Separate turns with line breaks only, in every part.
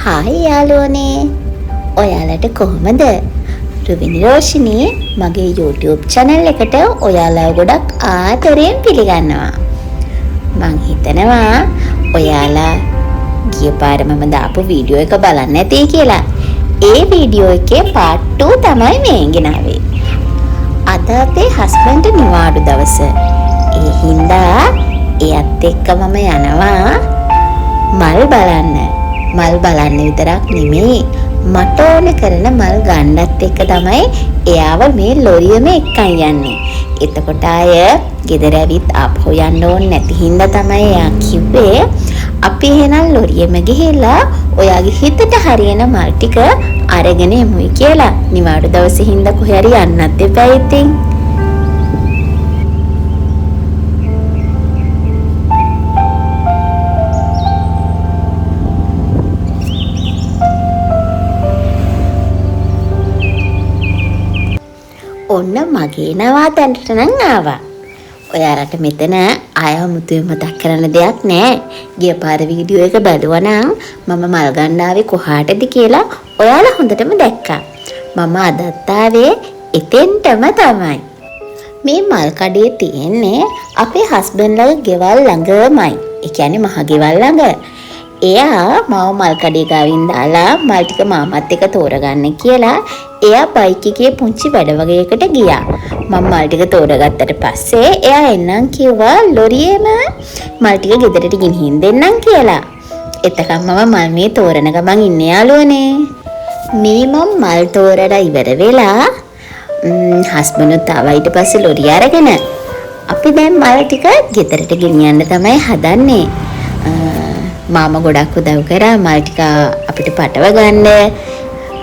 Hi යාළුවනේ. ඔයාලට කොහොමද? රුවිනි රෝෂිනී මගේ YouTube channel එකට ඔයාලා ගොඩක් ආදරයෙන් පිළිගන්නවා. මං හිතනවා ඔයාලා ගිය පාර මම දාපු වීඩියෝ එක බලන්න ඇති කියලා. ඒ වීඩියෝ එකේ part 2 තමයි මේ ගෙනාවේ. අද අපේ හස්බන්ඩ් නිවාඩු දවස. ඒ හින්දා එයත් එක්ක මම යනවා මල් බලන්න. මල් බලන්න විතරක් නෙමෙයි මට ඕන කරන මල් ගන්නත් එක්ක තමයි එයාව මේ ලොරියම එක්කන් යන්නේ. එතකොට අය ගෙදර ඇවිත් ආපහු යන්න ඕනේ නැති හින්දා තමයි එයා කිව්වේ අපි එහෙනම් ලොරියම ගිහිල්ලා ඔයාගේ හිතට හරියන මල් ටික අරගෙන එමුයි කියලා. නිවාඩු දවසේ හින්දා කොහේ හරි යන්නත් එපා ඉතින්. ඔන්න මගේ නවාතැනට නම් ආවා. ඔයාලට මෙතන ආයමුතුවේ මතක් කරන්න දෙයක් නැහැ. ගිය පාර වීඩියෝ එක බැලුවා නම් මම මල් ගන්න ආවේ කොහාටද කියලා ඔයාලා හොඳටම දැක්කා. මම අදත් ආවේ එතෙන්ටම තමයි. මේ මල් කඩේ තියෙන්නේ අපේ හස්බන්ඩ්ලගේ ගෙවල් ළඟමයි. ඒ කියන්නේ මහ ගෙවල් ළඟ. එයා මාව මල් කඩේ ගාවින් දාලා මල් ටික මාමත් එක්ක තෝරගන්න කියලා එයා බයික් එකේ පුංචි වැඩ වගේකට ගියා. මම මල් ටික තෝරගත්තට පස්සේ එයා එන්නම් කිව්වා ලොරියේම මල් ටික ගෙදරට ගෙනිහින් දෙන්නම් කියලා. එතකම් මම මල් මේ තෝරන ගමන් ඉන්නේ යාළුවනේ. මේ මම මල් තෝරලා ඉවර වෙලා හස්බන්ඩ්ත් ආවා ඊට පස්සේ ලොරිය අරගෙන අපි දැන් මල් ටික ගෙදරට ගෙනියන්න තමයි හදන්නේ. මාම ගොඩක් උදව් කරා මල් ටික අපිට පටව ගන්න.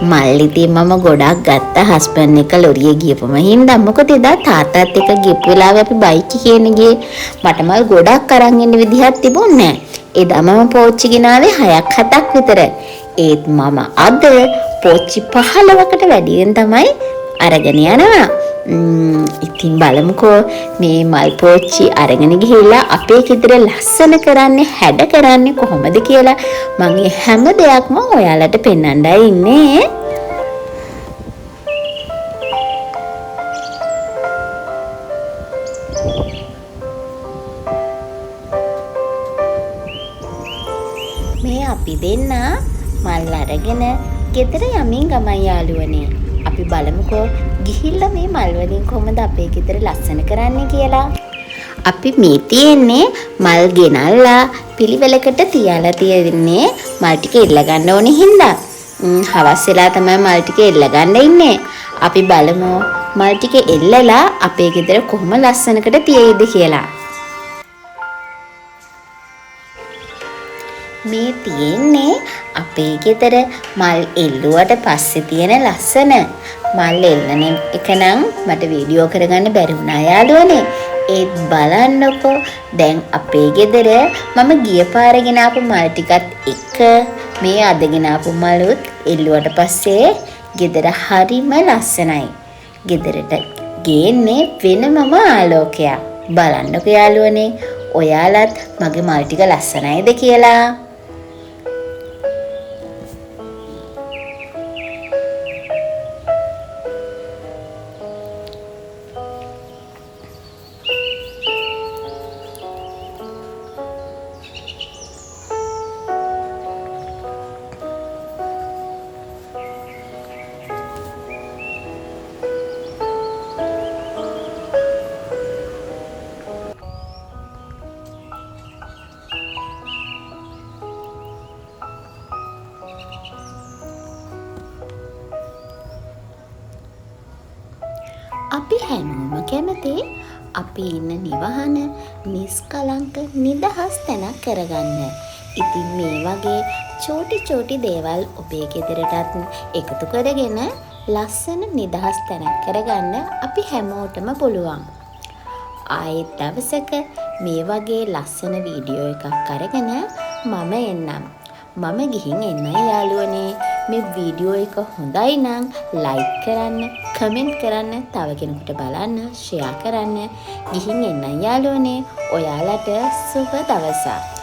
මල් ඉතින් මම ගොඩක් ගත්තා හස්බන්ඩ් එක ලොරියේ ගියපම හින්දා. මොකද එදා තාත්තත් එක්ක ගියපු වෙලාවේ අපි බයික් එකේ ගියේ. මට මල් ගොඩක් අරන් එන්න විදිහක් තිබුණේ නැහැ. එදා මම පෝච්චි ගෙනාවේ 6ක් 7ක් විතර. ඒත් මම අද පෝච්චි 15කට වැඩියෙන් තමයි අරගෙන යනවා. ඉතින් බලමුකෝ මේ මල් පෝච්චි අරගෙන ගිහිල්ලා අපේ ගෙදර ලස්සන කරන්නේ හැඩ කරන්නේ කොහොමද කියලා මම හැම දෙයක්ම ඔයාලට පෙන්වන්නයි ඉන්නේ. මේ අපි දෙන්න මල් අරගෙන ගෙදර යමින් ගමන් යාළුවනේ. අපි බලමුකෝ ගිහිල්ලා මේ මල් වලින් කොහොමද අපේ ගෙදර ලස්සන කරන්නේ කියලා. අපි මේ තියෙන්නේ මල් ගෙනල්ලා පිළිවෙලකට තියලා තියෙන්නේ මල් ටික එල්ල ගන්න ඕනේ හින්දා. හවස් වෙලා තමයි මල් ටික එල්ල ගන්න ඉන්නේ. අපි බලමු මල් ටික එල්ලලා අපේ ගෙදර කොහොම ලස්සනකට තියෙයිද කියලා. මේ තියෙන්නේ අපේ ගෙදර මල් එල්ලුවට පස්සේ තියෙන ලස්සන. මල් එල්ලන එක නම් මට වීඩියෝ කරගන්න බැරි වුණා යාළුවනේ. ඒත් බලන්නකෝ දැන් අපේ ගෙදර මම ගිය පාර ගෙන ආපු මල් ටිකත් එක්ක මේ අද ගෙන ආපු මලුත් එල්ලුවට පස්සේ ගෙදර හරිම ලස්සනයි. ගෙදරට ගේන්නේ වෙනමම ආලෝකයක්. බලන්නකෝ යාළුවනේ ඔයාලත් මගේ මල් ටික ලස්සනයිද කියලා. අපි හැමෝම කැමති අපි ඉන්න නිවහන නිස්කලංක නිදහස් තැනක් කරගන්න. ඉතින් මේ වගේ චෝටි දේවල් ඔබේ ගෙදරටත් එකතු කරගෙන ලස්සන නිදහස් තැනක් කරගන්න අපි හැමෝටම පුළුවන්. ආයෙත් දවසක මේ වගේ ලස්සන වීඩියෝ එකක් අරගෙන මම එන්නම්. මම ගිහින් එන්නයි යාළුවනේ. මේ වීඩියෝ එක හොඳයි නම් ලයික් කරන්න, කමෙන්ට් කරන්න, තව කෙනෙකුට බලන්න, ෂෙයා කරන්න. ගිහින් එන්නයි යාළුවනේ. ඔයාලට සුබ දවසක්.